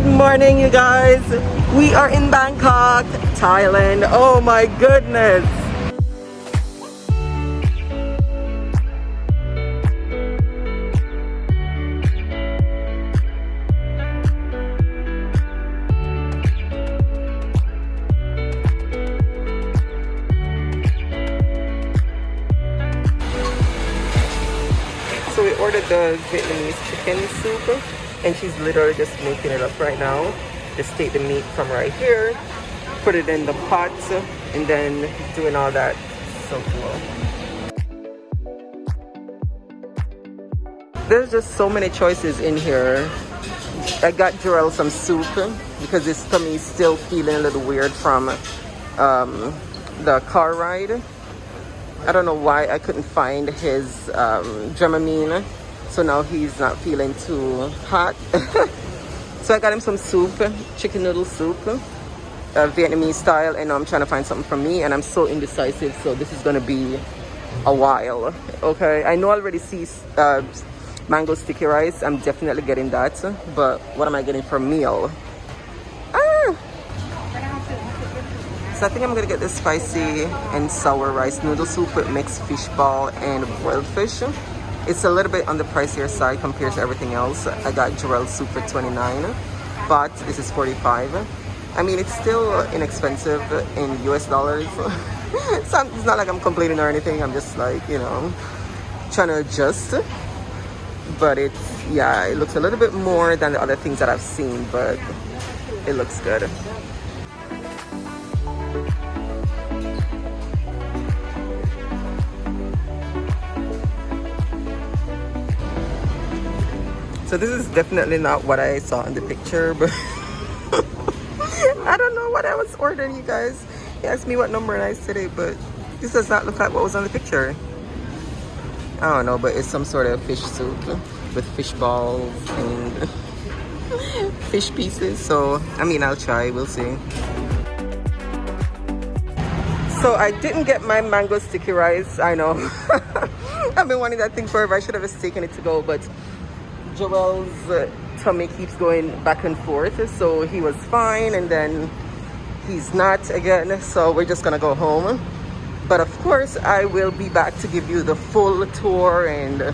Good morning, you guys. We are in Bangkok, Thailand. Oh my goodness. So we ordered the Vietnamese chicken soup, and she's literally just making it up right now. Just take the meat from right here, put it in the pot, and then doing all that. So cool. There's just so many choices in here. I got Jarrell some soup because his tummy is still feeling a little weird from the car ride. I don't know why I couldn't find his Dramamine, so now he's not feeling too hot. So I got him some soup, chicken noodle soup, Vietnamese style, and now I'm trying to find something for me, and I'm so indecisive, so this is gonna be a while. Okay, I know I already see mango sticky rice. I'm definitely getting that, but what am I getting for a meal? So I think I'm gonna get the spicy and sour rice noodle soup with mixed fish ball and boiled fish. It's a little bit on the pricier side compared to everything else. I got Jarrell soup for $29, but this is $45. I mean, it's still inexpensive in US dollars. So it's not like I'm complaining or anything. I'm just like, you know, trying to adjust. But it's, yeah, it looks a little bit more than the other things that I've seen, but it looks good. So this is definitely not what I saw in the picture, but I don't know what I was ordering, you guys. He asked me what number and I said it, but this does not look like what was on the picture. I don't know, but it's some sort of fish soup with fish balls and fish pieces. So, I mean, I'll try, we'll see. So I didn't get my mango sticky rice, I know. I've been wanting that thing forever. I should have just taken it to go, but Joel's tummy keeps going back and forth, so he was fine and then he's not again, so we're just gonna go home. But of course I will be back to give you the full tour and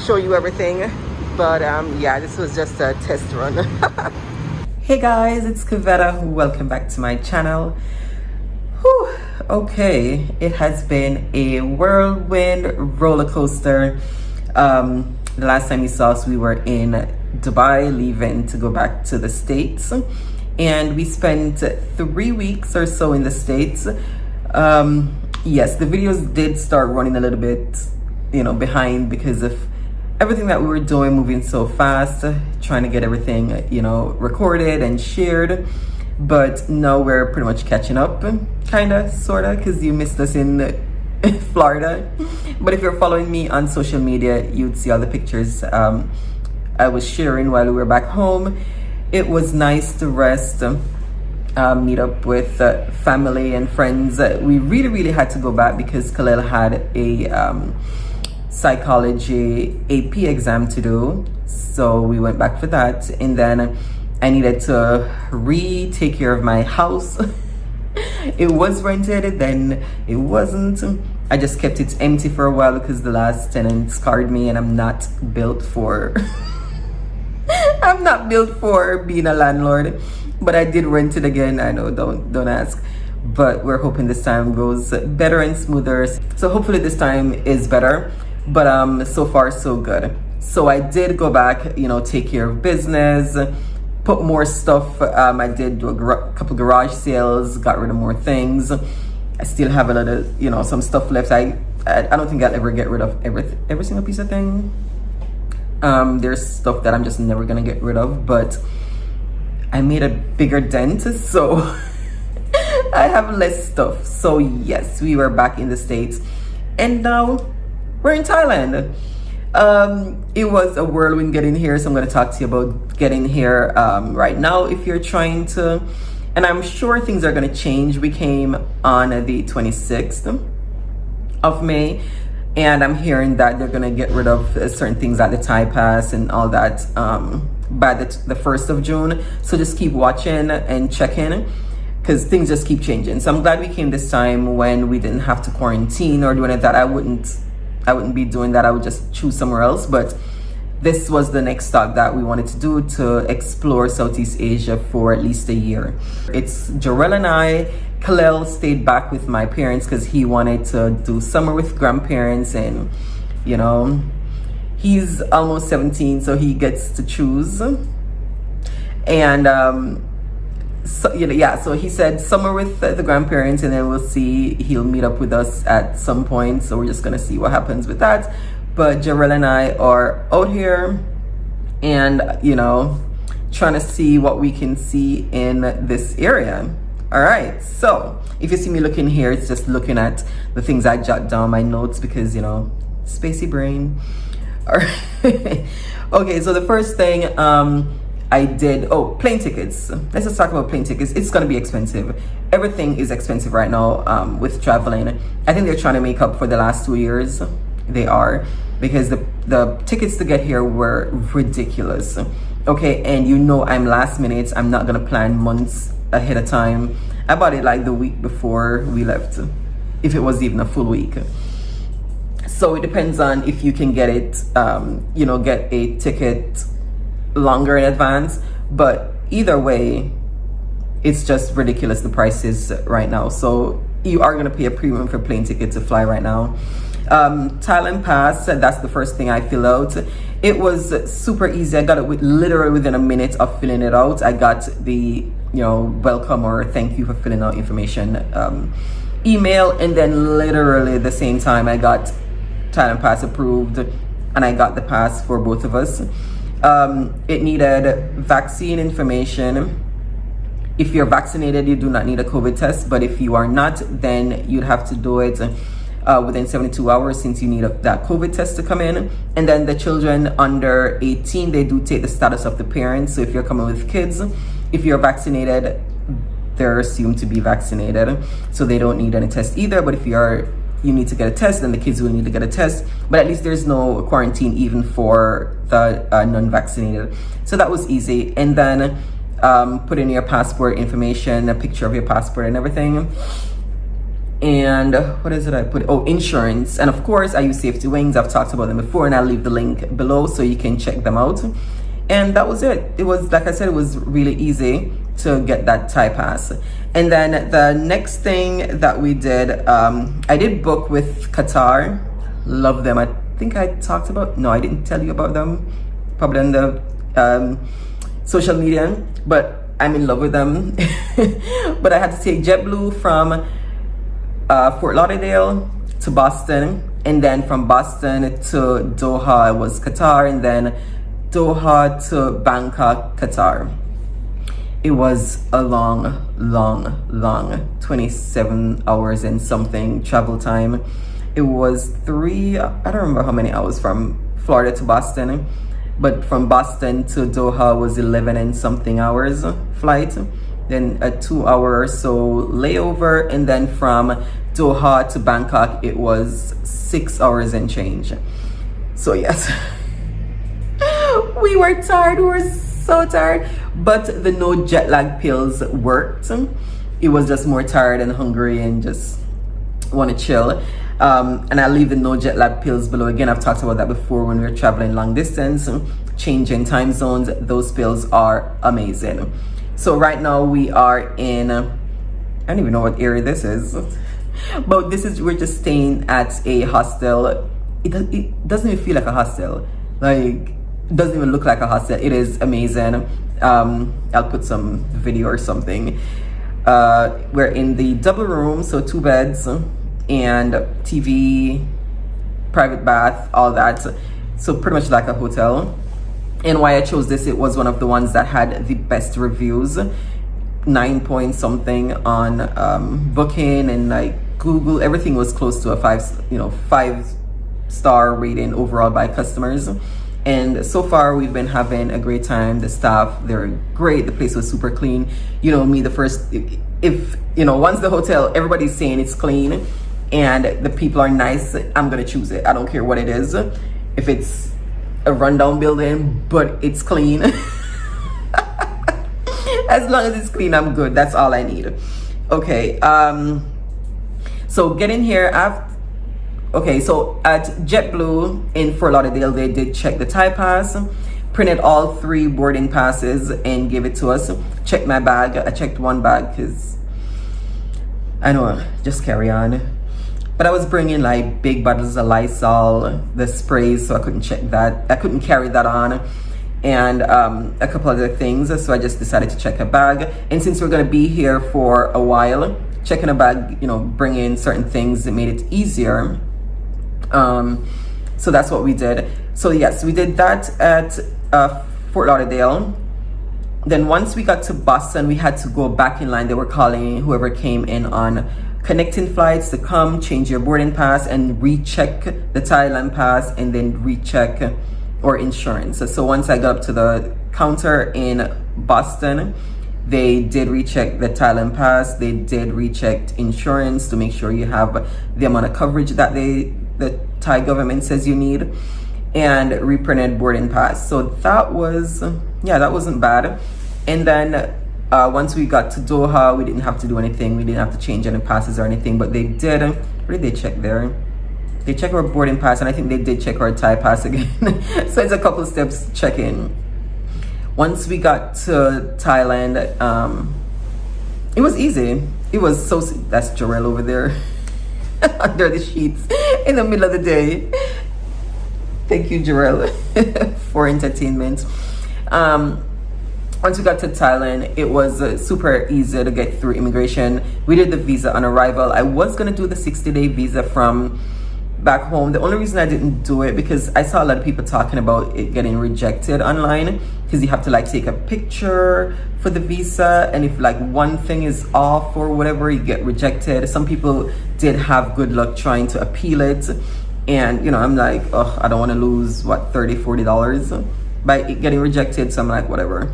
show you everything, but yeah, this was just a test run. Hey guys, it's Kavetta. Welcome back to my channel. Whew. Okay, it has been a whirlwind roller coaster. The last time you saw us, we were in Dubai, leaving to go back to the States. And we spent 3 weeks or so in the States. Yes, the videos did start running a little bit, you know, behind because of everything that we were doing, moving so fast, trying to get everything, you know, recorded and shared. But now we're pretty much catching up, kinda, sorta, because you missed us in Florida. But if you're following me on social media, you'd see all the pictures I was sharing while we were back home. It was nice to rest, meet up with family and friends. We really had to go back because Khalil had a psychology AP exam to do, so we went back for that. And then I needed to take care of my house. It was rented, then it wasn't. I just kept it empty for a while because the last tenant scarred me, and I'm not built for I'm not built for being a landlord. But I did rent it again. I know, don't ask, but we're hoping this time goes better and smoother. So hopefully this time is better, but so far so good. So I did go back, you know, take care of business, put more stuff. I did do a couple garage sales, got rid of more things. I still have a lot of, you know, some stuff left. I don't think I'll ever get rid of every single piece of thing. There's stuff that I'm just never gonna get rid of, but I made a bigger dent, so I have less stuff. So yes, we were back in the States, and now we're in Thailand. It was a whirlwind getting here, so I'm going to talk to you about getting here right now if you're trying to, and I'm sure things are going to change. We came on the 26th of May, and I'm hearing that they're going to get rid of certain things like the Thai Pass and all that by the 1st of June. So just keep watching and checking, because things just keep changing. So I'm glad we came this time when we didn't have to quarantine or do any of that. I wouldn't be doing that. I would just choose somewhere else. But this was the next stop that we wanted to do, to explore Southeast Asia for at least a year. It's Jarrell and I. Khalil stayed back with my parents because he wanted to do summer with grandparents, and you know, he's almost 17, so he gets to choose. And so he said summer with the grandparents, and then we'll see, he'll meet up with us at some point, so we're just gonna see what happens with that. But Jarrell and I are out here and, you know, trying to see what we can see in this area. All right, so if you see me looking here, it's just looking at the things I jot down, my notes, because, you know, spacey brain. All right. Okay, so the first thing I did, plane tickets. Let's just talk about plane tickets. It's gonna be expensive. Everything is expensive right now with traveling. I think they're trying to make up for the last 2 years. They are, because the tickets to get here were ridiculous. Okay, and you know, I'm last minute. I'm not gonna plan months ahead of time. I bought it like the week before we left, if it was even a full week. So it depends on if you can get it, you know, get a ticket longer in advance. But either way, it's just ridiculous, the prices right now. So you are gonna pay a premium for plane ticket to fly right now. Thailand Pass, that's the first thing I fill out. It was super easy. I got it literally within a minute of filling it out. I got the, you know, welcome or thank you for filling out information email, and then literally the same time I got Thailand Pass approved, and I got the pass for both of us. It needed vaccine information. If you're vaccinated, you do not need a COVID test, but if you are not, then you'd have to do it within 72 hours, since you need that COVID test to come in. And then the children under 18, they do take the status of the parents. So if you're coming with kids, if you're vaccinated, they're assumed to be vaccinated, so they don't need any test either. But if you need to get a test, then the kids will need to get a test. But at least there's no quarantine even for the non-vaccinated. So that was easy. And then put in your passport information, a picture of your passport and everything. And what is it I put? Insurance. And of course, I use Safety Wings. I've talked about them before, and I'll leave the link below so you can check them out. And that was it. It was, like I said, it was really easy to get that Thai pass. And then the next thing that we did, I did book with Qatar. Love them. I think I talked about, no, I didn't tell you about them, probably on the social media, but I'm in love with them. But I had to take JetBlue from Fort Lauderdale to Boston, and then from Boston to Doha was Qatar, and then Doha to Bangkok, Qatar. It was a long 27 hours and something travel time. It was I don't remember how many hours from Florida to Boston, but from Boston to Doha was 11 and something hours flight. Then a 2 hour or so layover, and then from Doha to Bangkok it was 6 hours and change. So yes, we were tired. We were so tired, but the no jet lag pills worked. It was just more tired and hungry and just want to chill. And I'll leave the no jet lag pills below. Again, I've talked about that before when we were traveling long distance, changing time zones. Those pills are amazing. So right now we are in, I don't even know what area this is, but we're just staying at a hostel. It doesn't even feel like a hostel. Like, it doesn't even look like a hostel. It is amazing. I'll put some video or something. We're in the double room, so 2 beds and TV, private bath, all that. So pretty much like a hotel. And why I chose this, it was one of the ones that had the best reviews, 9 point something on Booking and like Google. Everything was close to a 5-star rating overall by customers. And so far we've been having a great time. The staff, they're great. The place was super clean. You know me, once the hotel, everybody's saying it's clean and the people are nice, I'm gonna choose it. I don't care what it is. If it's a rundown building, but it's clean, As long as it's clean, I'm good. That's all I need. Okay. So getting here after. Okay, so at JetBlue in Fort Lauderdale, they did check the Thai pass, printed all 3 boarding passes and gave it to us. Checked my bag. I checked one bag because I know, just carry on. But I was bringing like big bottles of Lysol, the sprays, so I couldn't check that. I couldn't carry that on. And a couple other things, so I just decided to check a bag. And since we're gonna be here for a while, checking a bag, you know, bringing certain things that made it easier. So that's what we did. So yes, we did that at Fort Lauderdale. Then once we got to Boston, we had to go back in line. They were calling whoever came in on connecting flights to come change your boarding pass and recheck the Thailand Pass and then recheck or insurance. So once I got up to the counter in Boston, they did recheck the Thailand Pass. They did recheck insurance to make sure you have the amount of coverage that the Thai government says you need, and reprinted boarding pass. So that was, yeah, that wasn't bad. And then once we got to Doha, we didn't have to do anything. We didn't have to change any passes or anything, but they did. What did they check there? They checked our boarding pass, and I think they did check our Thai pass again. So it's a couple steps check-in. Once we got to Thailand, it was easy. It was so, that's Jarrell over there under the sheets in the middle of the day. Thank you, Jarrell, for entertainment. Once we got to Thailand, it was super easy to get through immigration. We did the visa on arrival. I was gonna do the 60-day visa from back home. The only reason I didn't do it because I saw a lot of people talking about it getting rejected online, because you have to like take a picture for the visa, and if like one thing is off or whatever, you get rejected. Some people did have good luck trying to appeal it, and you know, I'm like, oh, I don't want to lose what, $30-40 by it getting rejected. So I'm like, whatever.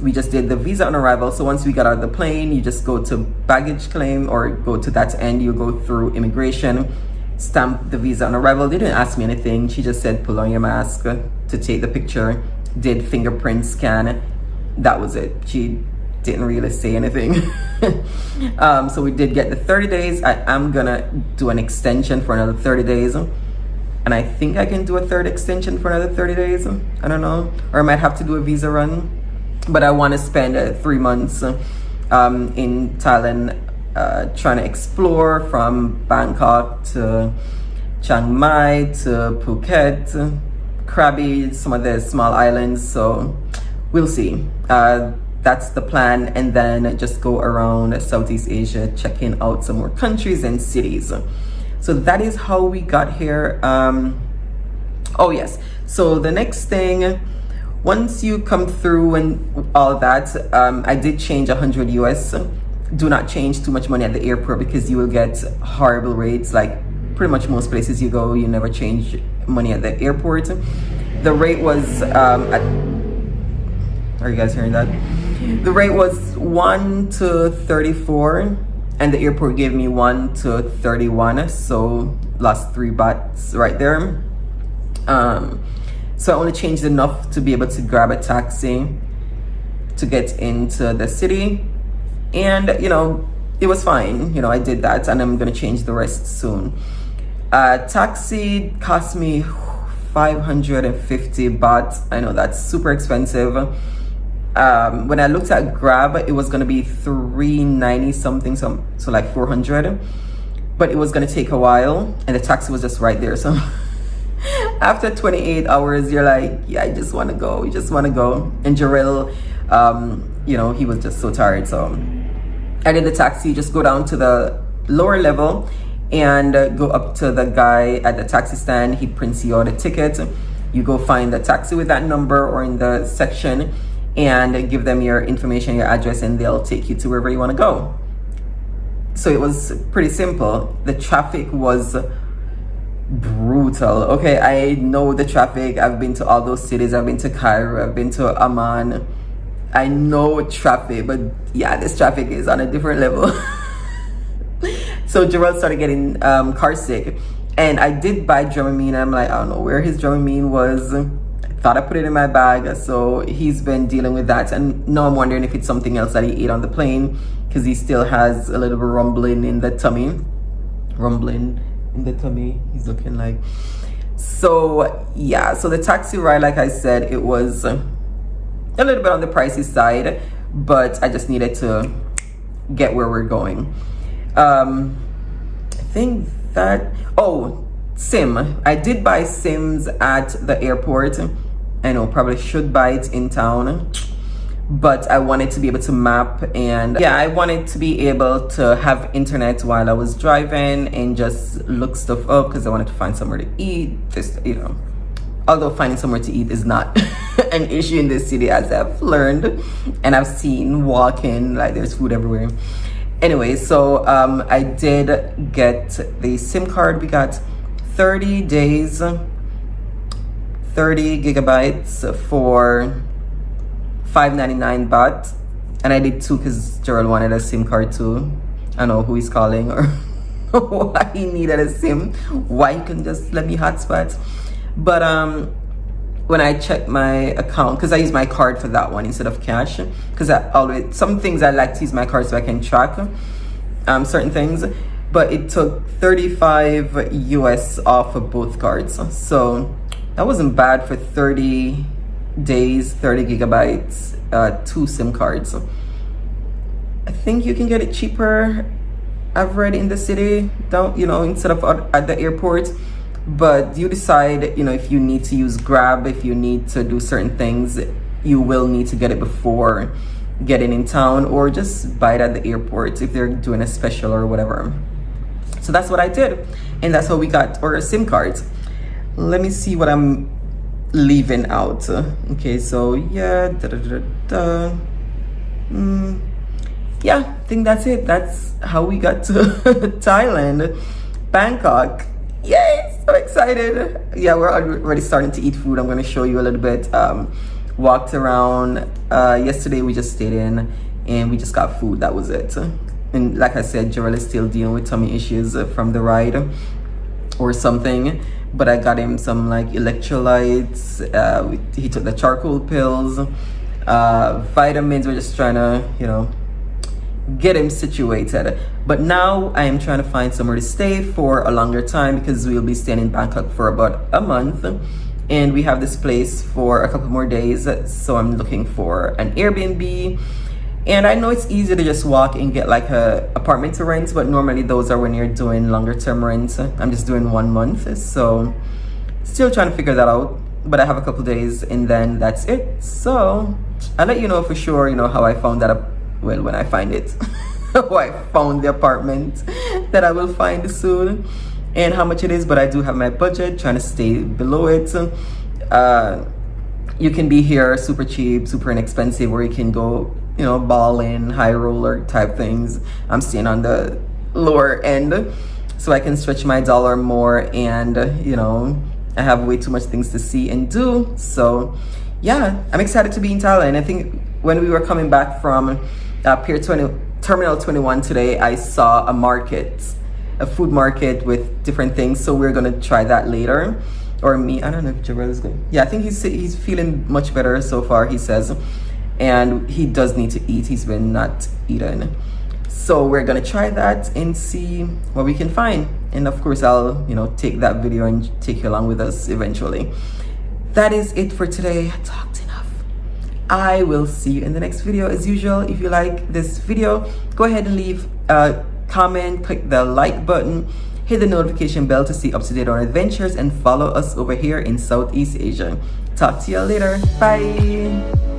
We just did the visa on arrival. So once we got out of the plane, you just go to baggage claim or go to that end, you go through immigration, stamp the visa on arrival. They didn't ask me anything. She just said, pull on your mask to take the picture, did fingerprint scan. That was it. She didn't really say anything. So we did get the 30 days. I am gonna do an extension for another 30 days. And I think I can do a third extension for another 30 days. I don't know. Or I might have to do a visa run. But I want to spend 3 months in Thailand trying to explore from Bangkok to Chiang Mai to Phuket, Krabi, some of the small islands. So we'll see. That's the plan. And then just go around Southeast Asia, checking out some more countries and cities. So that is how we got here. Oh yes, so the next thing, once you come through and all that, I did change 100 US. Do not change too much money at the airport because you will get horrible rates. Like pretty much most places you go, you never change money at the airport. The rate was, are you guys hearing that? The rate was 1 to 34. And the airport gave me 1 to 31, so lost 3 bahts right there. So I only changed enough to be able to grab a taxi to get into the city. And, you know, it was fine. You know, I did that, and I'm gonna change the rest soon. Taxi cost me 550 baht. I know that's super expensive. When I looked at Grab, it was gonna be 390 something, so like 400, but it was gonna take a while, and the taxi was just right there. So after 28 hours, you're like, yeah, I just want to go. You just want to go. And Jarrell, you know, he was just so tired. So I did the taxi. Just go down to the lower level and go up to the guy at the taxi stand. He prints you out a ticket. You go find the taxi with that number or in the section, and give them your information, your address, and they'll take you to wherever you want to go. So it was pretty simple. The traffic was brutal. Okay, I know the traffic. I've been to all those cities. I've been to Cairo. I've been to Amman. I know traffic, but yeah, this traffic is on a different level. So Jarrell started getting car sick, and I did buy Dramamine. I'm like, I don't know where his Dramamine was. I thought I put it in my bag. So he's been dealing with that, and now I'm wondering if it's something else that he ate on the plane, because he still has a little bit of rumbling in the tummy. He's looking like. So yeah, so the taxi ride, like I said, it was a little bit on the pricey side, but I just needed to get where we're going. I think that, oh, SIM. I did buy SIMs at the airport. I know, probably should buy it in town, but I wanted to be able to map, and yeah, I wanted to be able to have internet while I was driving and just look stuff up, because I wanted to find somewhere to eat. Just, you know, although finding somewhere to eat is not an issue in this city, as I've learned and I've seen walking, like there's food everywhere. Anyway, so I did get the SIM card. We got 30 days, 30 gigabytes for 599 baht, and I did 2 because Gerald wanted a SIM card too. I know who he's calling, or why he needed a SIM, why he couldn't just let me hotspot. But when I checked my account, because I use my card for that one instead of cash, because I always, some things I like to use my card so I can track certain things, but it took 35 US off of both cards, so that wasn't bad for 30 days, 30 gigabytes, 2 SIM cards. I think you can get it cheaper, I've read, in the city, don't, you know, instead of at the airport. But you decide, you know, if you need to use Grab, if you need to do certain things, you will need to get it before getting in town, or just buy it at the airport if they're doing a special or whatever. So that's what I did, and that's how we got our SIM cards. Let me see what I'm leaving out. Okay, so yeah, yeah, I think that's it. That's how we got to Thailand, Bangkok. Yay, so excited. Yeah, we're already starting to eat food. I'm going to show you a little bit. Walked around. Yesterday we just stayed in and we just got food. That was it. And like I said, Jarrell is still dealing with tummy issues from the ride or something, but I got him some like electrolytes. He took the charcoal pills, vitamins. We're just trying to, you know, get him situated. But now I am trying to find somewhere to stay for a longer time, because we'll be staying in Bangkok for about a month, and we have this place for a couple more days. So I'm looking for an Airbnb, and I know it's easy to just walk and get like a apartment to rent, but normally those are when you're doing longer term rent. I'm just doing 1 month, so still trying to figure that out, but I have a couple days and then that's it. So I'll let you know for sure, you know, how I found that up. Well, when I find it, how I found the apartment that I will find soon, and how much it is. But I do have my budget, trying to stay below it. You can be here super cheap, super inexpensive, or you can go, you know, ball-in, high roller type things. I'm staying on the lower end, so I can stretch my dollar more, and you know, I have way too much things to see and do. So yeah, I'm excited to be in Thailand. I think when we were coming back from Terminal 21 today, I saw a market, a food market with different things, so we're gonna try that later. Or me, I don't know if Jarrell is going. Yeah, I think he's feeling much better so far, he says, and he does need to eat. He's been not eating, so we're gonna try that and see what we can find. And of course, I'll, you know, take that video and take you along with us eventually. That is it for today. I talked enough. I will see you in the next video. As usual, if you like this video, go ahead and leave a comment, click the like button, hit the notification bell to stay up to date on our adventures, and follow us over here in Southeast Asia. Talk to you later. Bye.